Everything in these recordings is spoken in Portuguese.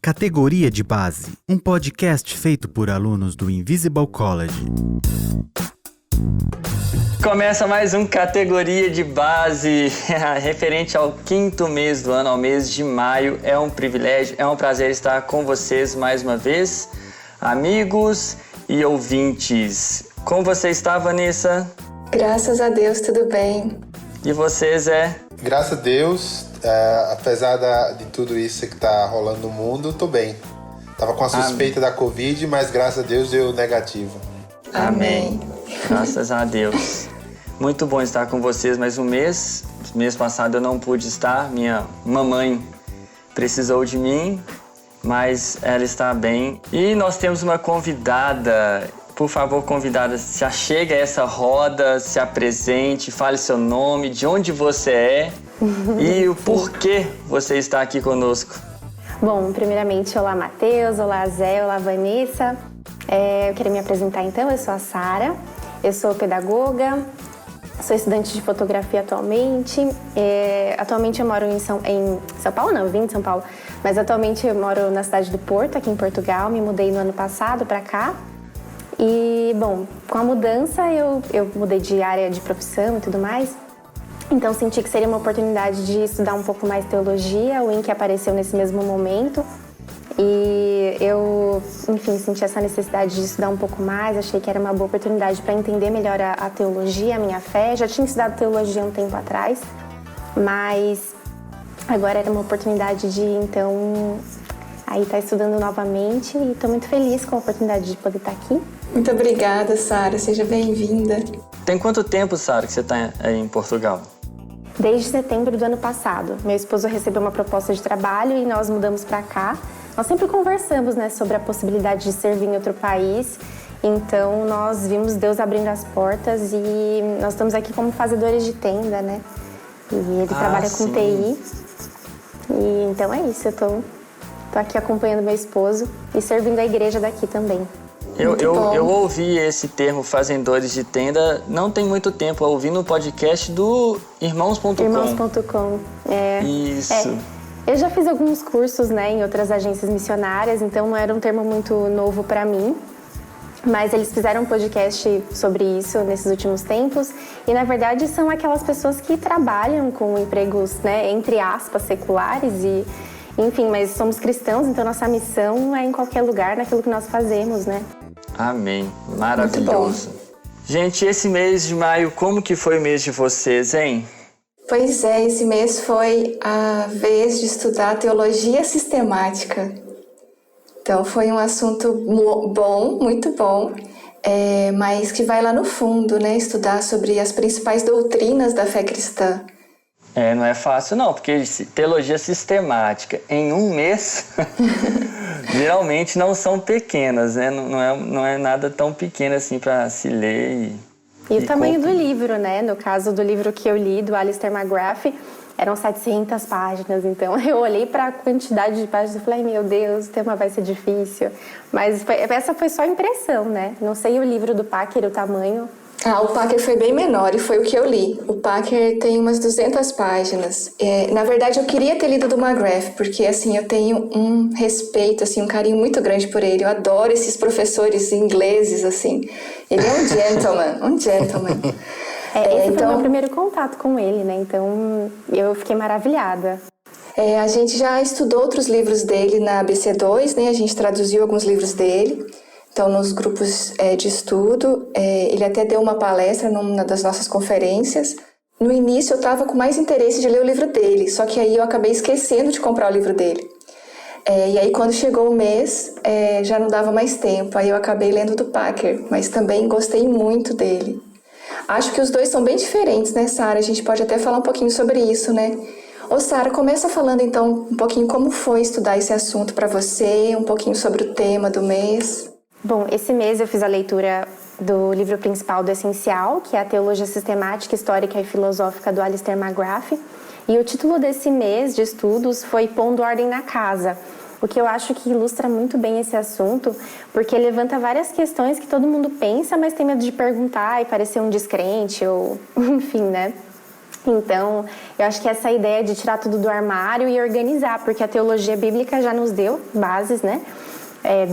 Categoria de Base, um podcast feito por alunos do Invisible College. Começa mais um Categoria de Base, referente ao 5º mês do ano, ao mês de maio. É um privilégio, é um prazer estar com vocês mais uma vez, amigos e ouvintes. Como você está, Vanessa? Graças a Deus, tudo bem. E você, Zé? Graças a Deus, apesar de tudo isso que está rolando no mundo, tô bem. Tava com a suspeita da Covid, mas graças a Deus deu negativo. Amém. Graças a Deus. Muito bom estar com vocês mais um mês. Mês passado eu não pude estar, minha mamãe precisou de mim, mas ela está bem. E nós temos uma convidada. Por favor, convidada, se achegue a essa roda, se apresente, fale seu nome, de onde você é e o porquê você está aqui conosco. Bom, primeiramente, olá Matheus, olá Zé, olá Vanessa. Eu queria me apresentar então, eu sou a Sara, eu sou pedagoga, sou estudante de fotografia atualmente. Atualmente eu moro em São Paulo, não, eu vim de São Paulo, mas atualmente eu moro na cidade do Porto, aqui em Portugal, me mudei no ano passado para cá. E, bom, com a mudança eu mudei de área de profissão e tudo mais, então senti que seria uma oportunidade de estudar um pouco mais teologia, o INC apareceu nesse mesmo momento e eu, enfim, senti essa necessidade de estudar um pouco mais, achei que era uma boa oportunidade para entender melhor a teologia, a minha fé. Já tinha estudado teologia um tempo atrás, mas agora era uma oportunidade de, então, aí estar estudando novamente e estou muito feliz com a oportunidade de poder estar aqui. Muito obrigada, Sara. Seja bem-vinda. Tem quanto tempo, Sara, que você está aí em Portugal? Desde setembro do ano passado. Meu esposo recebeu uma proposta de trabalho e nós mudamos para cá. Nós sempre conversamos, né, sobre a possibilidade de servir em outro país. Então, nós vimos Deus abrindo as portas e nós estamos aqui como fazedores de tenda, né? E ele trabalha com TI. E então é isso, eu tô aqui acompanhando meu esposo e servindo a igreja daqui também. Eu ouvi esse termo fazedores de tenda não tem muito tempo, eu ouvi no podcast do Irmãos.com. Irmãos.com, Isso. Eu já fiz alguns cursos, né, em outras agências missionárias, então não era um termo muito novo para mim. Mas eles fizeram um podcast sobre isso nesses últimos tempos e, na verdade, são aquelas pessoas que trabalham com empregos, né, entre aspas, seculares e, enfim, mas somos cristãos, então nossa missão é em qualquer lugar, naquilo que nós fazemos, né? Amém. Maravilhoso. Gente, esse mês de maio, como que foi o mês de vocês, hein? Pois é, esse mês foi a vez de estudar teologia sistemática. Então foi um assunto bom, muito bom, mas que vai lá no fundo, né? Estudar sobre as principais doutrinas da fé cristã. Não é fácil não, porque teologia sistemática em um mês geralmente não são pequenas, né? Não é nada tão pequeno assim para se ler. E o tamanho do livro, né? No caso do livro que eu li, do Alistair McGrath, eram 700 páginas, então eu olhei para a quantidade de páginas e falei, meu Deus, o tema vai ser difícil. Mas essa foi só a impressão, né? Não sei o livro do Packer, o tamanho. O Packer foi bem menor e foi o que eu li. O Packer tem umas 200 páginas. Na verdade, eu queria ter lido do McGrath, porque assim, eu tenho um respeito, assim, um carinho muito grande por ele. Eu adoro esses professores ingleses, assim. Ele é um gentleman. Esse foi o meu primeiro contato com ele, né? Então, eu fiquei maravilhada. A gente já estudou outros livros dele na ABC2, né? A gente traduziu alguns livros dele. Então, nos grupos de estudo, ele até deu uma palestra numa das nossas conferências. No início, eu estava com mais interesse de ler o livro dele, só que aí eu acabei esquecendo de comprar o livro dele. E aí, quando chegou o mês, já não dava mais tempo. Aí eu acabei lendo do Packer, mas também gostei muito dele. Acho que os dois são bem diferentes, né, Sara? A gente pode até falar um pouquinho sobre isso, né? Ô, Sara, começa falando, então, um pouquinho como foi estudar esse assunto para você, um pouquinho sobre o tema do mês. Bom, esse mês eu fiz a leitura do livro principal do Essencial, que é a Teologia Sistemática, Histórica e Filosófica do Alistair McGrath. E o título desse mês de estudos foi Pondo Ordem na Casa, o que eu acho que ilustra muito bem esse assunto, porque levanta várias questões que todo mundo pensa, mas tem medo de perguntar e parecer um descrente, ou enfim, né? Então, eu acho que essa ideia de tirar tudo do armário e organizar, porque a teologia bíblica já nos deu bases, né?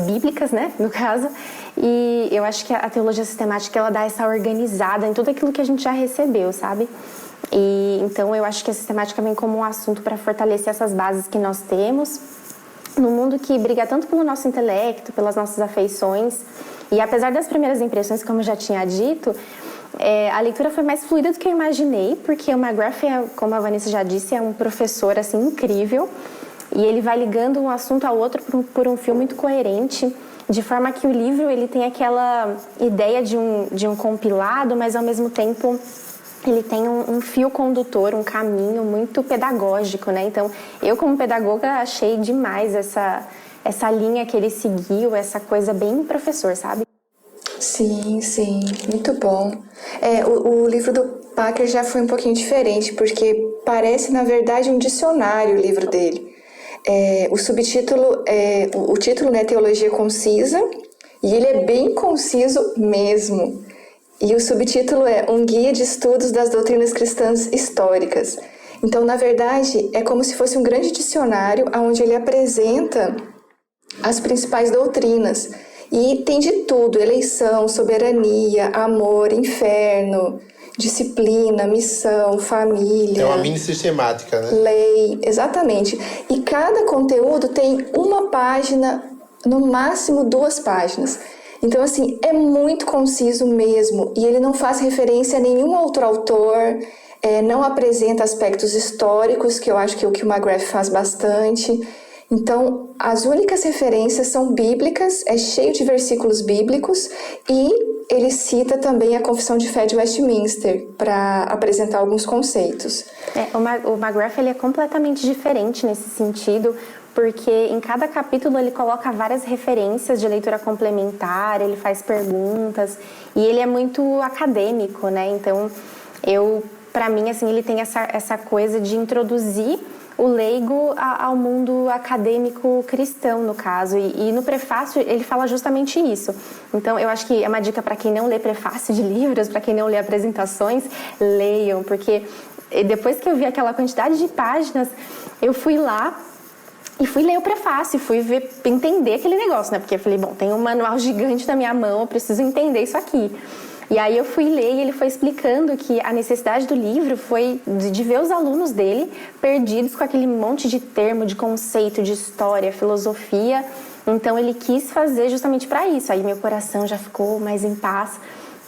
Bíblicas, né, no caso, e eu acho que a teologia sistemática, ela dá essa organizada em tudo aquilo que a gente já recebeu, sabe? E então eu acho que a sistemática vem como um assunto para fortalecer essas bases que nós temos no mundo que briga tanto pelo nosso intelecto, pelas nossas afeições, e apesar das primeiras impressões, como eu já tinha dito, a leitura foi mais fluida do que eu imaginei, porque o McGrath, como a Vanessa já disse, é um professor assim incrível. E ele vai ligando um assunto ao outro por um fio muito coerente, de forma que o livro ele tem aquela ideia de um compilado, mas ao mesmo tempo ele tem um fio condutor, um caminho muito pedagógico, né? Então, eu como pedagoga achei demais essa linha que ele seguiu, essa coisa bem professor, sabe? Sim, muito bom. O livro do Packer já foi um pouquinho diferente, porque parece, na verdade, um dicionário o livro dele. O subtítulo, o título, né, Teologia Concisa, e ele é bem conciso mesmo. E o subtítulo é Um Guia de Estudos das Doutrinas Cristãs Históricas. Então, na verdade, é como se fosse um grande dicionário onde ele apresenta as principais doutrinas. E tem de tudo: eleição, soberania, amor, inferno, disciplina, missão, família. É uma mini sistemática, né? Lei, exatamente. E cada conteúdo tem uma página, no máximo 2 páginas. Então, assim, é muito conciso mesmo. E ele não faz referência a nenhum outro autor, não apresenta aspectos históricos, que eu acho que é o que o McGrath faz bastante. Então, as únicas referências são bíblicas, é cheio de versículos bíblicos, e ele cita também a Confissão de Fé de Westminster para apresentar alguns conceitos. O McGrath ele é completamente diferente nesse sentido, porque em cada capítulo ele coloca várias referências de leitura complementar, ele faz perguntas, e ele é muito acadêmico, né? Então, para mim, assim, ele tem essa coisa de introduzir o leigo ao mundo acadêmico cristão, no caso. E no prefácio ele fala justamente isso. Então, eu acho que é uma dica para quem não lê prefácio de livros, para quem não lê apresentações, leiam, porque depois que eu vi aquela quantidade de páginas, eu fui lá e fui ler o prefácio, fui entender aquele negócio, né? Porque eu falei, bom, tem um manual gigante na minha mão, eu preciso entender isso aqui. E aí eu fui ler e ele foi explicando que a necessidade do livro foi de ver os alunos dele perdidos com aquele monte de termo, de conceito, de história, filosofia. Então ele quis fazer justamente para isso. Aí meu coração já ficou mais em paz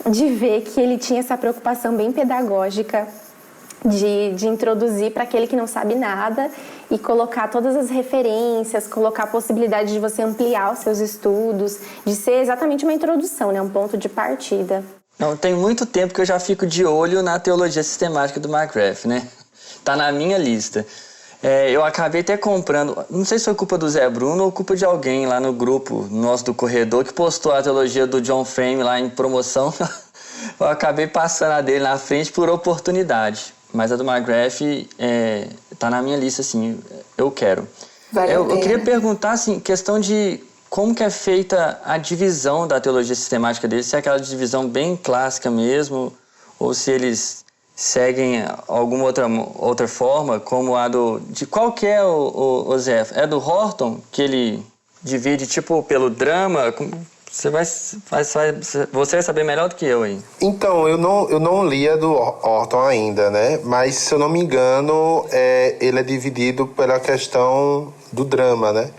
de ver que ele tinha essa preocupação bem pedagógica de introduzir para aquele que não sabe nada e colocar todas as referências, colocar a possibilidade de você ampliar os seus estudos, de ser exatamente uma introdução, né? Um ponto de partida. Não, tem muito tempo que eu já fico de olho na teologia sistemática do McGrath, né? Tá na minha lista. Eu acabei até comprando, não sei se foi culpa do Zé Bruno ou culpa de alguém lá no grupo nosso do corredor que postou a teologia do John Frame lá em promoção. Eu acabei passando a dele na frente por oportunidade. Mas a do McGrath tá na minha lista, assim, eu quero. Eu queria perguntar, assim, questão de como que é feita a divisão da teologia sistemática deles, se é aquela divisão bem clássica mesmo, ou se eles seguem alguma outra forma, como a de qual que é o Zé? É do Horton, que ele divide tipo pelo drama? Você vai saber melhor do que eu aí. Então, eu não li a do Horton ainda, né? Mas, se eu não me engano, ele é dividido pela questão do drama, né?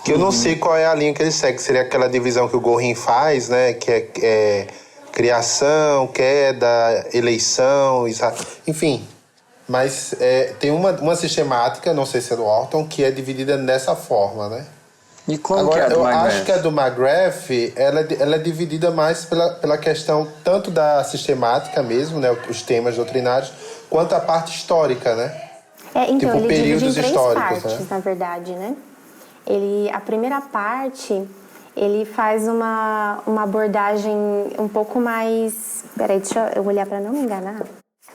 Que eu não sei qual é a linha que ele segue. Seria aquela divisão que o Gorin faz, né? Que é criação, queda, eleição, enfim. Mas tem uma sistemática, não sei se é do Horton, que é dividida dessa forma, né? E como agora, que é a do McGrath? Eu acho que a do McGrath, ela é dividida mais pela questão tanto da sistemática mesmo, né? Os temas doutrinários, quanto a parte histórica, né? Então, tipo, ele períodos divide em 3 históricos, partes, né? na verdade, né? A primeira parte, ele faz uma abordagem um pouco mais... Peraí, deixa eu olhar para não me enganar.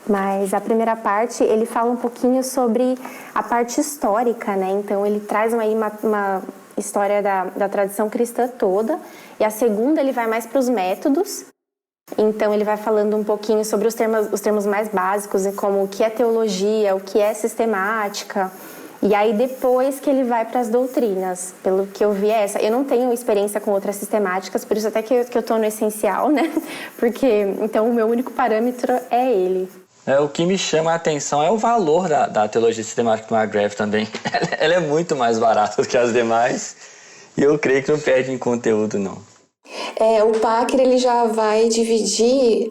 Mas a primeira parte, ele fala um pouquinho sobre a parte histórica, né? Então, ele traz aí uma história da tradição cristã toda. E a segunda, ele vai mais para os métodos. Então ele vai falando um pouquinho sobre os termos mais básicos, como o que é teologia, o que é sistemática. E aí depois que ele vai para as doutrinas, pelo que eu vi é essa. Eu não tenho experiência com outras sistemáticas, por isso até que eu estou no essencial, né? Porque então o meu único parâmetro é ele. O que me chama a atenção é o valor da teologia sistemática do McGrath também. Ela é muito mais barata do que as demais e eu creio que não perde em conteúdo, não. O Packer ele já vai dividir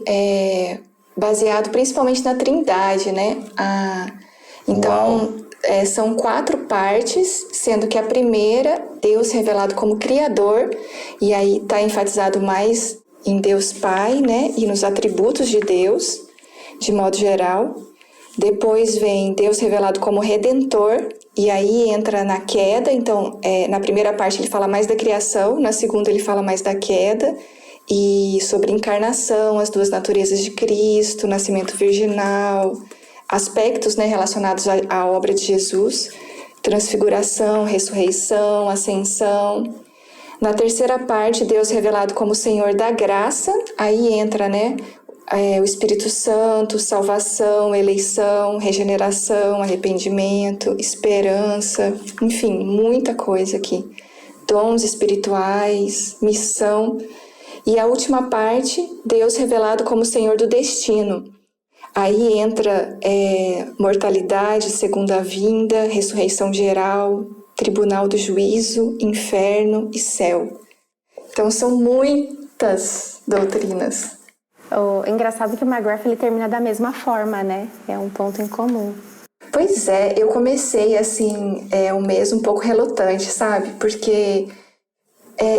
baseado principalmente na Trindade, né? Então, são 4 partes, sendo que a primeira, Deus revelado como Criador, e aí está enfatizado mais em Deus Pai, né? E nos atributos de Deus, de modo geral. Depois vem Deus revelado como Redentor, e aí entra na queda. Então, na primeira parte ele fala mais da criação, na segunda ele fala mais da queda, e sobre encarnação, as 2 naturezas de Cristo, nascimento virginal, aspectos, né, relacionados à obra de Jesus, transfiguração, ressurreição, ascensão. Na terceira parte, Deus revelado como Senhor da graça, aí entra, né, o Espírito Santo, salvação, eleição, regeneração, arrependimento, esperança, enfim, muita coisa aqui. Dons espirituais, missão. E a última parte, Deus revelado como Senhor do destino. Aí entra mortalidade, segunda vinda, ressurreição geral, tribunal do juízo, inferno e céu. Então são muitas doutrinas. Engraçado que o McGrath ele termina da mesma forma, né? É um ponto em comum. Pois é, eu comecei assim, um mês um pouco relutante, sabe? Porque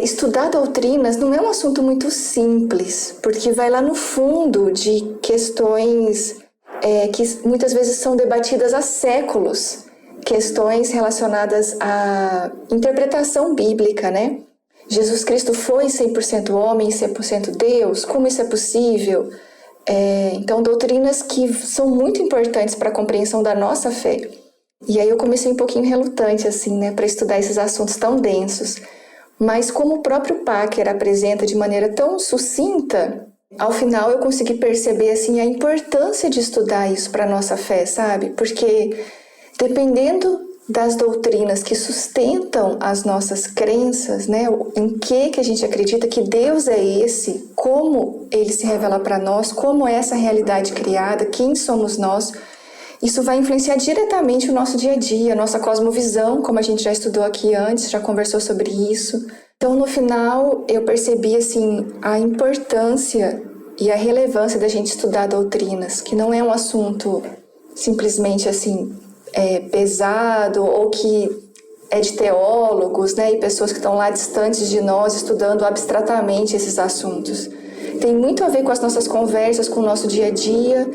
estudar doutrinas não é um assunto muito simples, porque vai lá no fundo de questões que muitas vezes são debatidas há séculos, questões relacionadas à interpretação bíblica, né? Jesus Cristo foi 100% homem e 100% Deus? Como isso é possível? Então, doutrinas que são muito importantes para a compreensão da nossa fé. E aí eu comecei um pouquinho relutante, assim, né, para estudar esses assuntos tão densos. Mas como o próprio Packer apresenta de maneira tão sucinta, ao final eu consegui perceber, assim, a importância de estudar isso para a nossa fé, sabe? Porque dependendo das doutrinas que sustentam as nossas crenças, né? Em que a gente acredita que Deus é esse, como Ele se revela para nós, como é essa realidade criada, quem somos nós, isso vai influenciar diretamente o nosso dia a dia, a nossa cosmovisão, como a gente já estudou aqui antes, já conversou sobre isso. Então, no final, eu percebi, assim, a importância e a relevância da gente estudar doutrinas, que não é um assunto simplesmente, assim, pesado ou que é de teólogos, né, e pessoas que estão lá distantes de nós estudando abstratamente esses assuntos. Tem muito a ver com as nossas conversas, com o nosso dia a dia,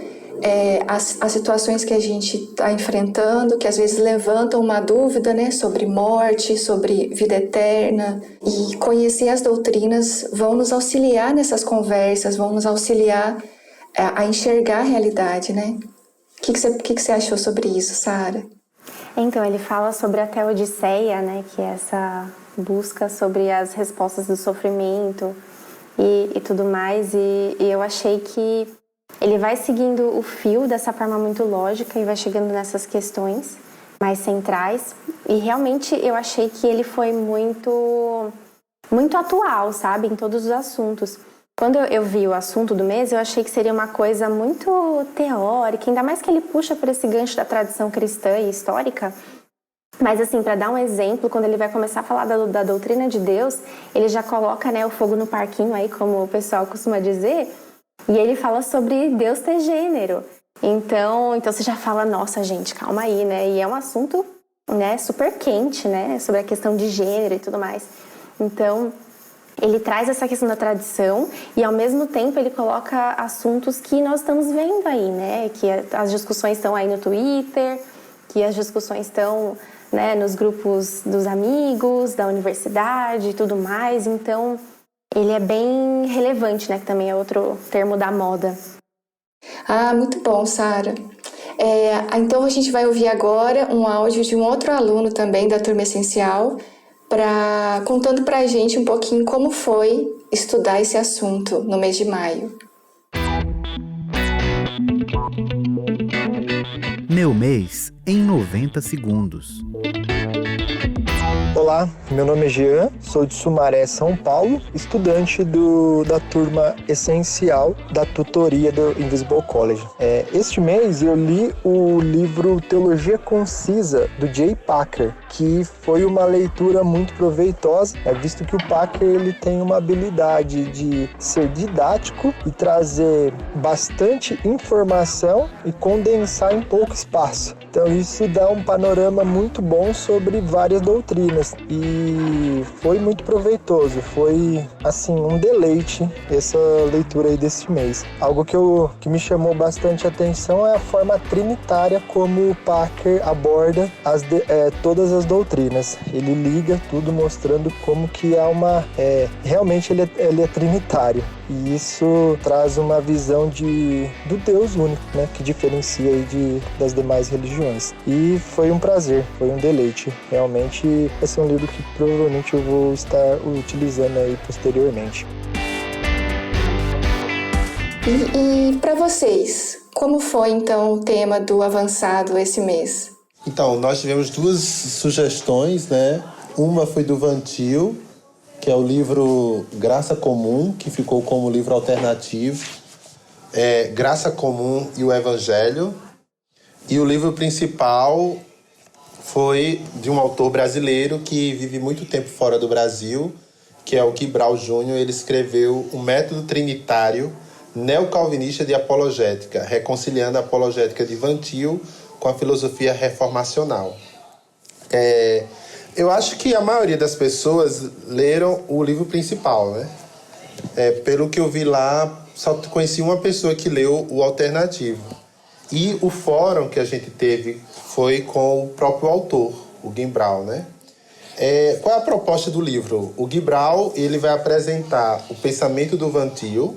as situações que a gente está enfrentando, que às vezes levantam uma dúvida, né, sobre morte, sobre vida eterna. E conhecer as doutrinas vão nos auxiliar nessas conversas, vão nos auxiliar a enxergar a realidade, né? O que você achou sobre isso, Sara? Então, ele fala sobre a Teodiceia, né, que é essa busca sobre as respostas do sofrimento e tudo mais, e eu achei que ele vai seguindo o fio dessa forma muito lógica e vai chegando nessas questões mais centrais, e realmente eu achei que ele foi muito atual, sabe, em todos os assuntos. Quando eu vi o assunto do mês, eu achei que seria uma coisa muito teórica, ainda mais que ele puxa por esse gancho da tradição cristã e histórica. Mas assim, para dar um exemplo, quando ele vai começar a falar da doutrina de Deus, ele já coloca, né, o fogo no parquinho aí, como o pessoal costuma dizer, e ele fala sobre Deus ter gênero. Então você já fala, nossa gente, calma aí, né? E é um assunto, né, super quente, né, sobre a questão de gênero e tudo mais. Então ele traz essa questão da tradição e, ao mesmo tempo, ele coloca assuntos que nós estamos vendo aí, né? Que as discussões estão aí no Twitter, que as discussões estão, né, nos grupos dos amigos, da universidade e tudo mais. Então, ele é bem relevante, né? Que também é outro termo da moda. Ah, muito bom, Sara. Então, a gente vai ouvir agora um áudio de um outro aluno também da Turma Essencial, contando pra gente um pouquinho como foi estudar esse assunto no mês de maio. Meu mês em 90 segundos. Olá, meu nome é Jean, sou de Sumaré, São Paulo, estudante da turma essencial da tutoria do Invisible College. Este mês eu li o livro Teologia Concisa, do Jay Packer, que foi uma leitura muito proveitosa, visto que o Packer ele tem uma habilidade de ser didático e trazer bastante informação e condensar em pouco espaço. Então isso dá um panorama muito bom sobre várias doutrinas e foi muito proveitoso, foi assim um deleite essa leitura aí desse mês. Algo que me chamou bastante atenção é a forma trinitária como o Packer aborda todas as doutrinas. Ele liga tudo mostrando como que há realmente ele é trinitário. E isso traz uma visão do Deus único, né, que diferencia aí das demais religiões. E foi um prazer, foi um deleite. Realmente, esse é um livro que provavelmente eu vou estar utilizando aí posteriormente. E para vocês, como foi então o tema do avançado esse mês? Então, nós tivemos duas sugestões, né? Uma foi do Vantil, que é o livro Graça Comum, que ficou como livro alternativo. Graça Comum e o Evangelho. E o livro principal foi de um autor brasileiro que vive muito tempo fora do Brasil, que é o Guibral Júnior. Ele escreveu O Método Trinitário Neocalvinista de Apologética, reconciliando a apologética de Vantil com a filosofia reformacional. Eu acho que a maioria das pessoas leram o livro principal, né? Pelo que eu vi lá, só conheci uma pessoa que leu o alternativo. E o fórum que a gente teve foi com o próprio autor, o Guibral, né? Qual é a proposta do livro? O Guibral, ele vai apresentar o pensamento do Vantil,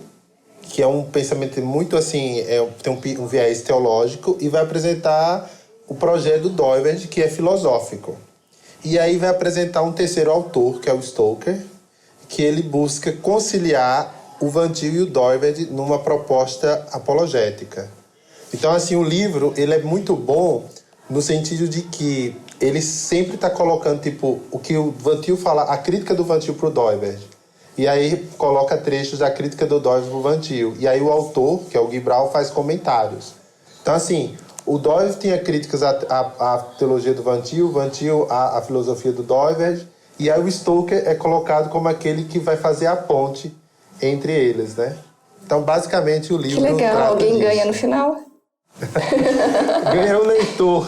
que é um pensamento muito assim, tem um viés teológico, e vai apresentar o projeto do Doiverd, que é filosófico. E aí vai apresentar um terceiro autor, que é o Stoker, que ele busca conciliar o Vantil e o Doiverd numa proposta apologética. Então, assim, o livro ele é muito bom no sentido de que ele sempre está colocando, tipo, o que o Vantil fala, a crítica do Vantil para o Doiverd. E aí coloca trechos da crítica do Doiverd para o Vantil. E aí o autor, que é o Guibral, faz comentários. Então, assim, o Doiverd tinha críticas à teologia do Vantil, o Vantil à filosofia do Doiverd, e aí o Stoker é colocado como aquele que vai fazer a ponte entre eles, né? Então, basicamente, o livro... Que legal, alguém ganha no final? Ganha o leitor.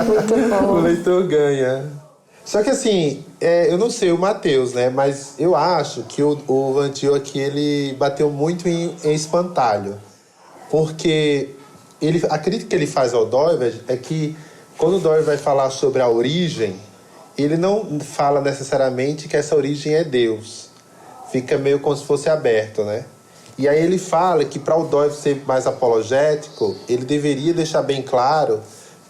Muito bom. O leitor ganha. Só que assim, eu não sei o Mateus, né? Mas eu acho que o Vantil aqui, ele bateu muito em espantalho. Porque a crítica que ele faz ao Doiverd é que quando o Doiverd vai falar sobre a origem, ele não fala necessariamente que essa origem é Deus. Fica meio como se fosse aberto, né? E aí ele fala que para o Doiverd ser mais apologético, ele deveria deixar bem claro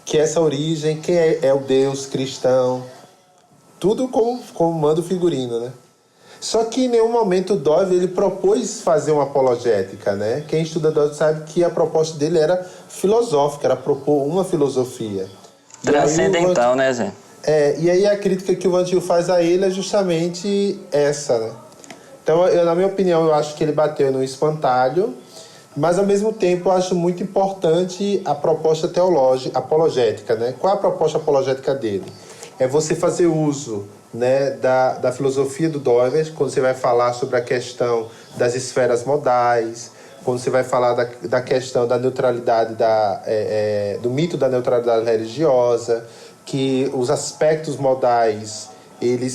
que essa origem, quem é o Deus cristão, tudo como manda o figurino, né? Só que em nenhum momento o Doiverd ele propôs fazer uma apologética, né? Quem estuda Doiverd sabe que a proposta dele era filosófica, era propor uma filosofia. Transcendental, né, Zé? E aí a crítica que o Vantil faz a ele é justamente essa, né? Então, na minha opinião, eu acho que ele bateu no espantalho, mas ao mesmo tempo eu acho muito importante a proposta teológica, apologética, né? Qual é a proposta apologética dele? É você fazer uso, né, da filosofia do Doiverd, quando você vai falar sobre a questão das esferas modais, quando você vai falar da questão da neutralidade, do mito da neutralidade religiosa, que os aspectos modais,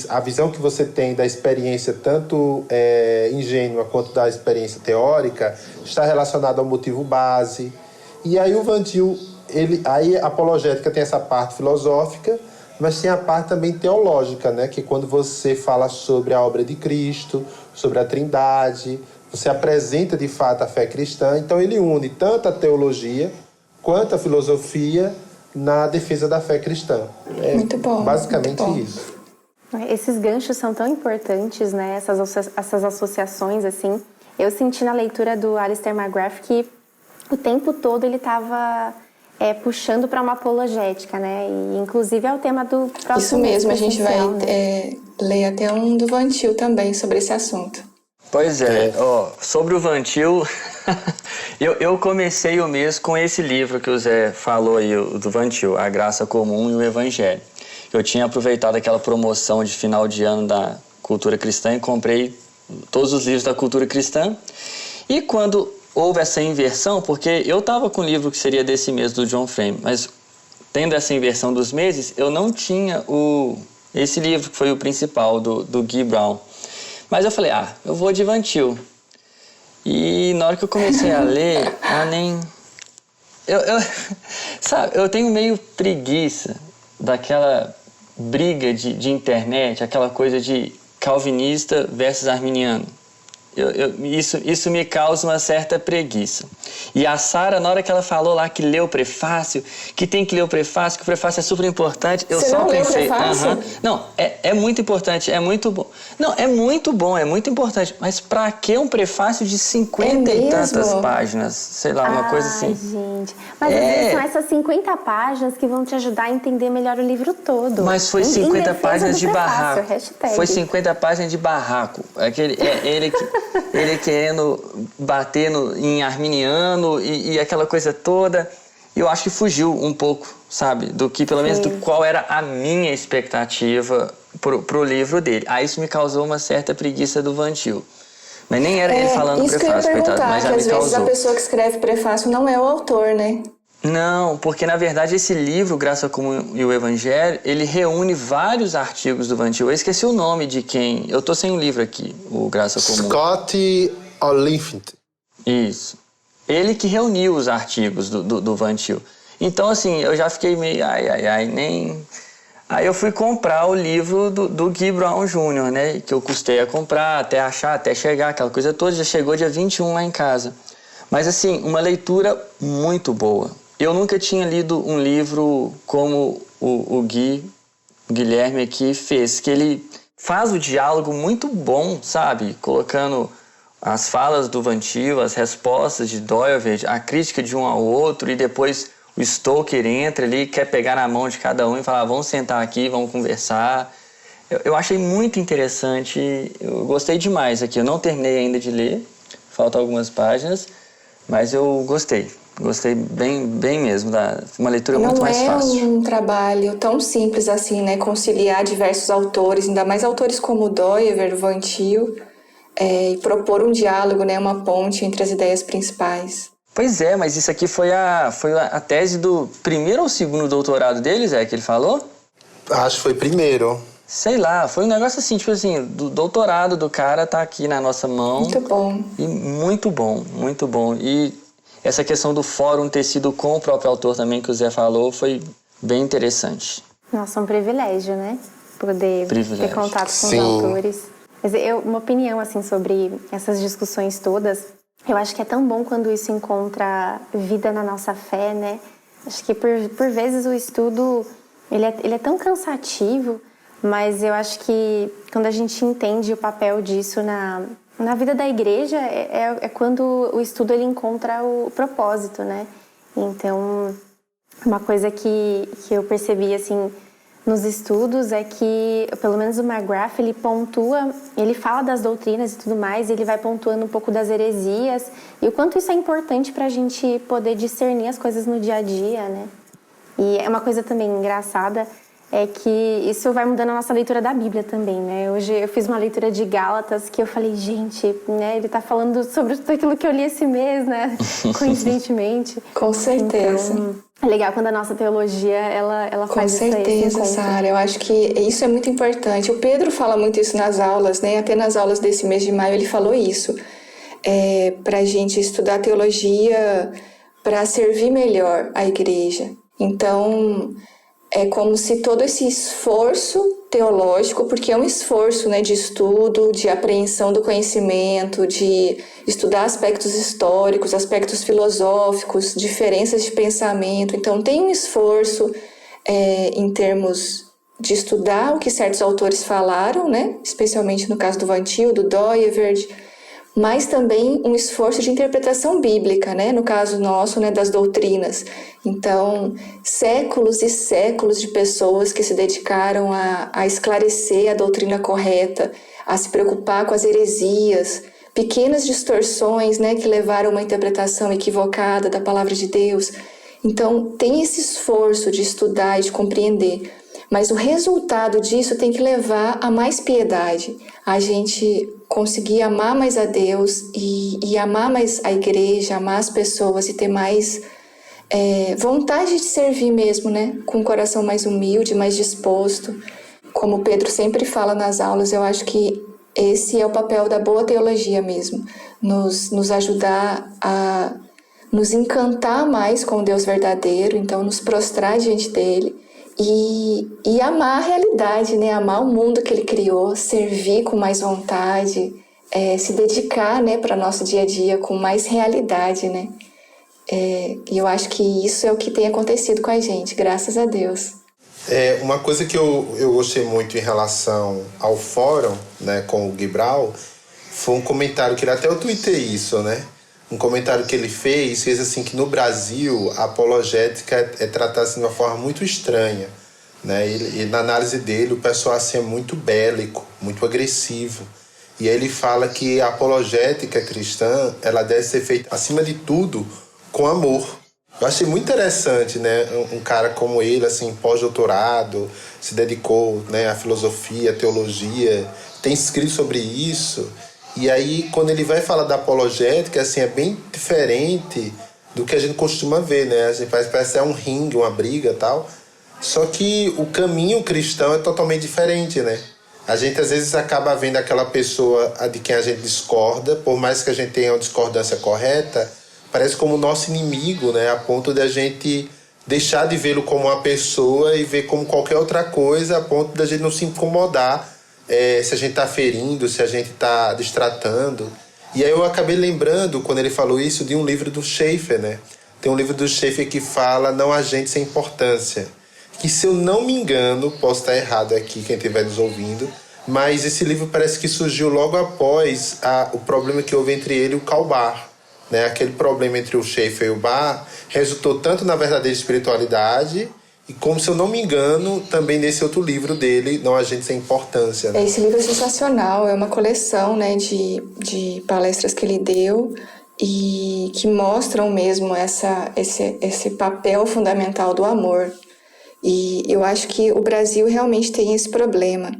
a visão que você tem da experiência tanto ingênua quanto da experiência teórica está relacionada ao motivo base. E aí o Vantil, aí a apologética tem essa parte filosófica, mas tem a parte também teológica, né? Que quando você fala sobre a obra de Cristo, sobre a Trindade, você apresenta de fato a fé cristã. Então ele une tanto a teologia quanto a filosofia na defesa da fé cristã. Muito bom. Basicamente muito bom. isso. Esses ganchos são tão importantes, né? Essas associações, assim. Eu senti na leitura do Alistair McGrath que o tempo todo ele estava puxando para uma apologética, né? E inclusive é o tema do próximo. Isso mesmo, a gente vai né? ler até um do Van Til também sobre esse assunto. Pois sobre o Van Til, eu comecei o mês com esse livro que o Zé falou aí, do Van Til, A Graça Comum e o Evangelho. Eu tinha aproveitado aquela promoção de final de ano da cultura cristã e comprei todos os livros da cultura cristã. E quando houve essa inversão, porque eu estava com o livro que seria desse mês do John Frame, mas tendo essa inversão dos meses, eu não tinha esse livro que foi o principal do Guy Brown. Mas eu falei, eu vou de Van Til. E na hora que eu comecei a ler, sabe, eu tenho meio preguiça daquela briga de internet, aquela coisa de calvinista versus arminiano. Isso me causa uma certa preguiça. E a Sara, na hora que ela falou lá que leu o prefácio, que tem que ler o prefácio, que o prefácio é super importante, eu só pensei, não, é muito importante, é muito bom. Não, é muito bom, é muito importante, mas pra que um prefácio de 50 e tantas páginas? Sei lá, uma coisa assim. Gente, mas às vezes são essas 50 páginas que vão te ajudar a entender melhor o livro todo. Mas foi 50 páginas de barraco. Hashtag. Foi 50 páginas de barraco. Ele querendo bater em arminiano e aquela coisa toda. E eu acho que fugiu um pouco, sabe? Do que, pelo menos, do qual era a minha expectativa pro livro dele. Aí isso me causou uma certa preguiça do Van Til. Mas nem era ele falando isso prefácio, que eu ia perguntar, coitado, mas já que me às vezes causou. a pessoa que escreve prefácio não é o autor, né? Não, porque na verdade esse livro, Graça Comum e o Evangelho, ele reúne vários artigos do Van Til. Eu esqueci o nome de quem. Eu tô sem o livro aqui, o Graça Comum. Scott Oliphant. Isso. Ele que reuniu os artigos do Van Til. Então, assim, eu já fiquei meio... nem... Aí eu fui comprar o livro do Guy Brown Jr., né? Que eu custei a comprar, até achar, até chegar, aquela coisa toda. Já chegou dia 21 lá em casa. Mas, assim, uma leitura muito boa. Eu nunca tinha lido um livro como o Guilherme aqui fez, que ele faz o diálogo muito bom, sabe? Colocando as falas do Van Til, as respostas de Doivert, a crítica de um ao outro, e depois o Stoker entra ali, quer pegar na mão de cada um e falar, vamos sentar aqui, vamos conversar. Eu achei muito interessante, eu gostei demais aqui. Eu não terminei ainda de ler, faltam algumas páginas, mas eu gostei. Gostei bem mesmo, uma leitura muito mais fácil. Não é um trabalho tão simples assim, né? Conciliar diversos autores, ainda mais autores como Doivert, Van Til, e propor um diálogo, né? Uma ponte entre as ideias principais. Pois é, mas isso aqui foi a tese do primeiro ou segundo doutorado dele, Zé, que ele falou? Acho que foi primeiro. Sei lá, foi um negócio assim, tipo assim, do doutorado do cara tá aqui na nossa mão. Muito bom. E muito bom, muito bom. E essa questão do fórum ter sido com o próprio autor também, que o Zé falou, foi bem interessante. Nossa, um privilégio, né? Poder ter contato com os autores. Mas uma opinião, assim, sobre essas discussões todas, eu acho que é tão bom quando isso encontra vida na nossa fé, né? Acho que por vezes o estudo, ele é tão cansativo, mas eu acho que quando a gente entende o papel disso na vida da igreja, é quando o estudo ele encontra o propósito, né? Então, uma coisa que eu percebi, assim, nos estudos é que, pelo menos o McGrath, ele pontua, ele fala das doutrinas e tudo mais, ele vai pontuando um pouco das heresias e o quanto isso é importante para a gente poder discernir as coisas no dia a dia, né? E é uma coisa também engraçada, é que isso vai mudando a nossa leitura da Bíblia também, né? Hoje eu fiz uma leitura de Gálatas que eu falei, gente, né? Ele tá falando sobre tudo aquilo que eu li esse mês, né? Coincidentemente. Com certeza. Então, é legal quando a nossa teologia, ela faz isso aí. Com certeza, Sara. Eu acho que isso é muito importante. O Pedro fala muito isso nas aulas, né? Até nas aulas desse mês de maio ele falou isso. Pra gente estudar teologia para servir melhor a igreja. Então, é como se todo esse esforço teológico, porque é um esforço, né, de estudo, de apreensão do conhecimento, de estudar aspectos históricos, aspectos filosóficos, diferenças de pensamento. Então, tem um esforço em termos de estudar o que certos autores falaram, né, especialmente no caso do Van Til, do Doivert, mas também um esforço de interpretação bíblica, né? No caso nosso, né, das doutrinas. Então, séculos e séculos de pessoas que se dedicaram a esclarecer a doutrina correta, a se preocupar com as heresias, pequenas distorções, né, que levaram a uma interpretação equivocada da palavra de Deus. Então, tem esse esforço de estudar e de compreender, mas o resultado disso tem que levar a mais piedade, a gente conseguir amar mais a Deus e amar mais a igreja, amar as pessoas e ter mais vontade de servir mesmo, né? Com um coração mais humilde, mais disposto. Como Pedro sempre fala nas aulas, eu acho que esse é o papel da boa teologia mesmo, nos ajudar a nos encantar mais com o Deus verdadeiro, então nos prostrar diante dele e amar a realidade, né? Amar o mundo que ele criou, servir com mais vontade, se dedicar, né, para o nosso dia a dia com mais realidade, né? E eu acho que isso é o que tem acontecido com a gente, graças a Deus. Uma coisa que eu gostei muito em relação ao fórum, né, com o Gibral, foi um comentário que até eu tuitei isso, né? Um comentário que ele fez assim que no Brasil a apologética é tratada assim, de uma forma muito estranha, né? E na análise dele o pessoal assim, é muito bélico, muito agressivo. E aí ele fala que a apologética cristã ela deve ser feita acima de tudo com amor. Eu achei muito interessante, né? Um cara como ele, assim, pós-doutorado, se dedicou, né, à filosofia, à teologia, tem escrito sobre isso. E aí, quando ele vai falar da apologética, assim, é bem diferente do que a gente costuma ver, né? A gente parece um ringue, uma briga e tal. Só que o caminho cristão é totalmente diferente, né? A gente, às vezes, acaba vendo aquela pessoa de quem a gente discorda, por mais que a gente tenha uma discordância correta, parece como nosso inimigo, né? A ponto de a gente deixar de vê-lo como uma pessoa e ver como qualquer outra coisa, a ponto de a gente não se incomodar se a gente está ferindo, se a gente está destratando. E aí eu acabei lembrando, quando ele falou isso, de um livro do Schaeffer, né? Tem um livro do Schaeffer que fala Não há gente sem importância. Que, se eu não me engano, posso estar errado aqui, quem estiver nos ouvindo, mas esse livro parece que surgiu logo após o problema que houve entre ele e o Karl Barth. Né? Aquele problema entre o Schaeffer e o Barth resultou tanto na verdadeira espiritualidade e, como, se eu não me engano, também nesse outro livro dele, Não há gente sem importância. Né? Esse livro é sensacional, é uma coleção, né, de palestras que ele deu e que mostram mesmo esse papel fundamental do amor. E eu acho que o Brasil realmente tem esse problema.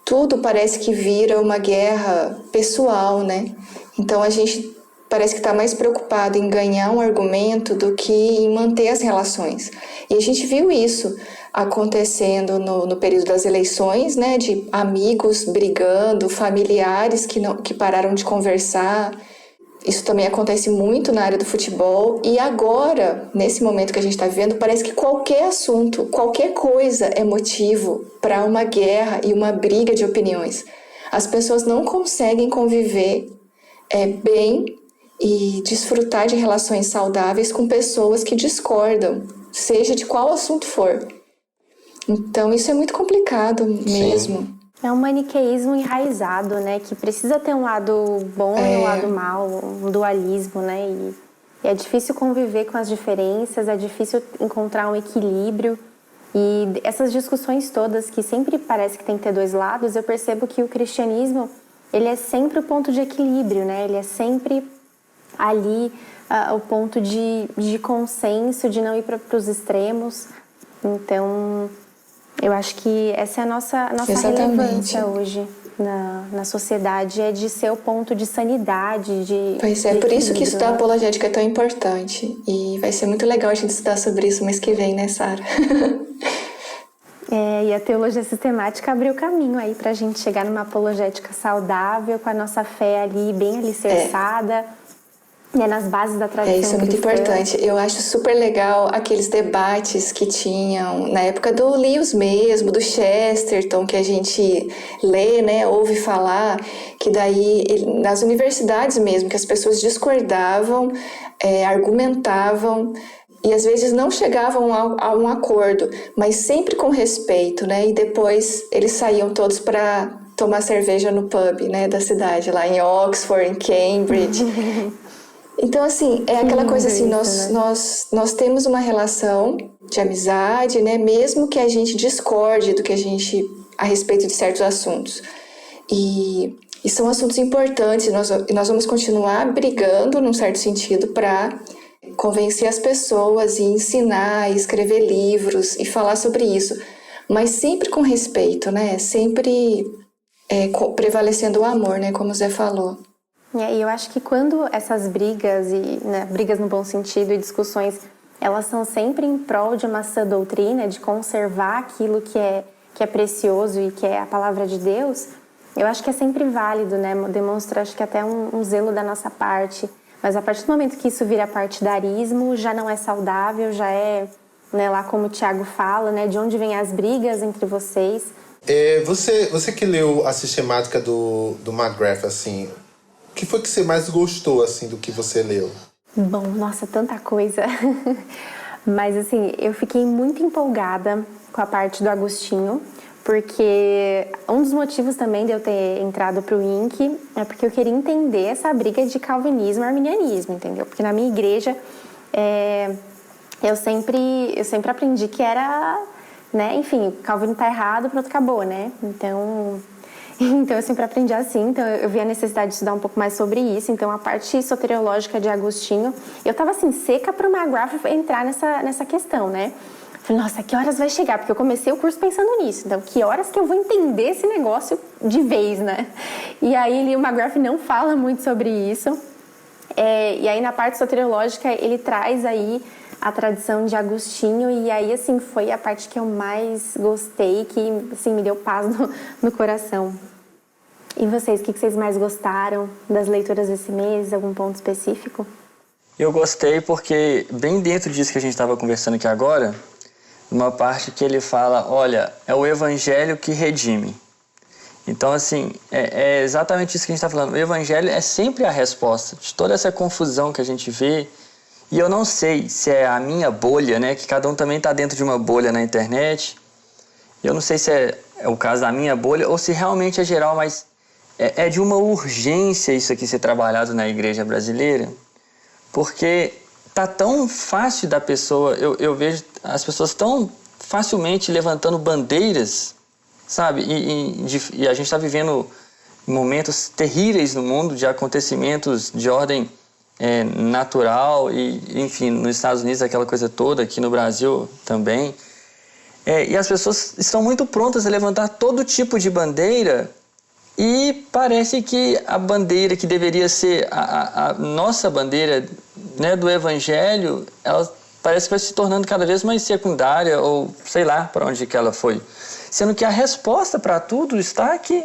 Tudo parece que vira uma guerra pessoal, né? Então a gente parece que está mais preocupado em ganhar um argumento do que em manter as relações. E a gente viu isso acontecendo no período das eleições, né? De amigos brigando, familiares que pararam de conversar. Isso também acontece muito na área do futebol. E agora, nesse momento que a gente está vivendo, parece que qualquer assunto, qualquer coisa é motivo para uma guerra e uma briga de opiniões. As pessoas não conseguem conviver bem e desfrutar de relações saudáveis com pessoas que discordam, seja de qual assunto for. Então, isso é muito complicado mesmo. Sim. É um maniqueísmo enraizado, né? Que precisa ter um lado bom e um lado mau, um dualismo, né? E é difícil conviver com as diferenças, é difícil encontrar um equilíbrio. E essas discussões todas, que sempre parece que tem que ter dois lados, eu percebo que o cristianismo, ele é sempre o ponto de equilíbrio, né? Ele é sempre ali o ponto de consenso, de não ir para os extremos. Então, eu acho que essa é a nossa relevância hoje na sociedade, é de ser o ponto de sanidade, de Pois é, por isso que estudar apologética é tão importante. E vai ser muito legal a gente estudar sobre isso mês que vem, né, Sara? E a teologia sistemática abriu o caminho aí pra gente chegar numa apologética saudável, com a nossa fé ali bem alicerçada. Nas bases da tradição Isso é muito importante. Eu acho super legal aqueles debates que tinham na época do Lewis mesmo, do Chesterton, que a gente lê, né, ouve falar, que daí nas universidades mesmo, que as pessoas discordavam, argumentavam e às vezes não chegavam a um acordo, mas sempre com respeito, né? E depois eles saíam todos para tomar cerveja no pub, né, da cidade, lá em Oxford, em Cambridge. Então, assim, é aquela coisa assim, nós temos uma relação de amizade, né, mesmo que a gente discorde do que a gente, a respeito de certos assuntos. E são assuntos importantes, nós vamos continuar brigando, num certo sentido, para convencer as pessoas e ensinar, e escrever livros e falar sobre isso. Mas sempre com respeito, né? Sempre prevalecendo o amor, né? Como o Zé falou. E eu acho que quando essas brigas, né, brigas no bom sentido e discussões, elas são sempre em prol de uma sã doutrina, de conservar aquilo que é precioso e que é a palavra de Deus, eu acho que é sempre válido, né? Demonstra, acho que até um zelo da nossa parte. Mas a partir do momento que isso vira partidarismo, já não é saudável, já é, né, lá como o Tiago fala, né, de onde vêm as brigas entre vocês. Você que leu a sistemática do McGrath, assim, o que foi que você mais gostou, assim, do que você leu? Bom, nossa, tanta coisa. Mas, assim, eu fiquei muito empolgada com a parte do Agostinho, porque um dos motivos também de eu ter entrado pro INC é porque eu queria entender essa briga de calvinismo e arminianismo, entendeu? Porque na minha igreja, eu sempre aprendi que era, né, enfim, Calvino tá errado, pronto, acabou, né? Então eu sempre aprendi assim, então eu vi a necessidade de estudar um pouco mais sobre isso. Então a parte soteriológica de Agostinho, eu tava assim, seca pro McGrath entrar nessa questão, né? Falei, nossa, que horas vai chegar? Porque eu comecei o curso pensando nisso. Então, que horas que eu vou entender esse negócio de vez, né? E aí, o McGrath não fala muito sobre isso. E aí, na parte soteriológica, ele traz aí a tradição de Agostinho. E aí, assim, foi a parte que eu mais gostei, que, assim, me deu paz no coração. E vocês, o que vocês mais gostaram das leituras desse mês? Algum ponto específico? Eu gostei porque, bem dentro disso que a gente estava conversando aqui agora, uma parte que ele fala, olha, é o evangelho que redime. Então, assim, é exatamente isso que a gente está falando. O evangelho é sempre a resposta de toda essa confusão que a gente vê. E eu não sei se é a minha bolha, né? Que cada um também está dentro de uma bolha na internet. Eu não sei se é o caso da minha bolha ou se realmente é geral, mas é de uma urgência isso aqui ser trabalhado na igreja brasileira. Porque tá tão fácil da pessoa, eu vejo as pessoas tão facilmente levantando bandeiras, sabe? E a gente está vivendo momentos terríveis no mundo de acontecimentos de ordem natural e, enfim, nos Estados Unidos aquela coisa toda, aqui no Brasil também. E as pessoas estão muito prontas a levantar todo tipo de bandeira e parece que a bandeira que deveria ser a nossa bandeira, né, do evangelho, ela parece que vai se tornando cada vez mais secundária ou sei lá para onde que ela foi. Sendo que a resposta para tudo está aqui.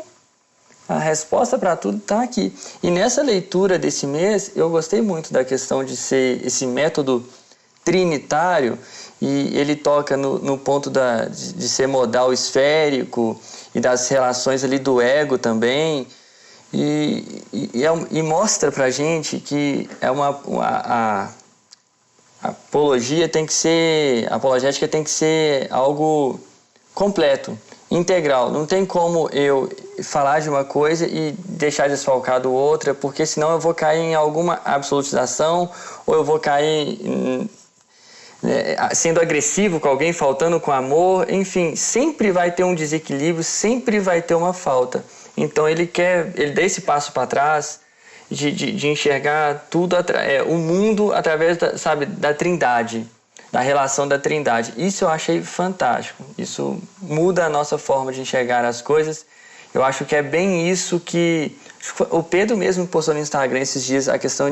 A resposta para tudo está aqui. E nessa leitura desse mês, eu gostei muito da questão de ser esse método trinitário, e ele toca no ponto de ser modal esférico e das relações ali do ego também, e mostra pra gente que a apologética tem que ser algo completo, integral. Não tem como eu falar de uma coisa e deixar desfalcado outra, porque senão eu vou cair em alguma absolutização, ou eu vou cair sendo agressivo com alguém, faltando com amor, enfim, sempre vai ter um desequilíbrio, sempre vai ter uma falta. Então ele dá esse passo para trás de enxergar tudo, o mundo através da Trindade, da relação da Trindade. Isso eu achei fantástico. Isso muda a nossa forma de enxergar as coisas. Eu acho que é bem isso que o Pedro mesmo postou no Instagram esses dias, a questão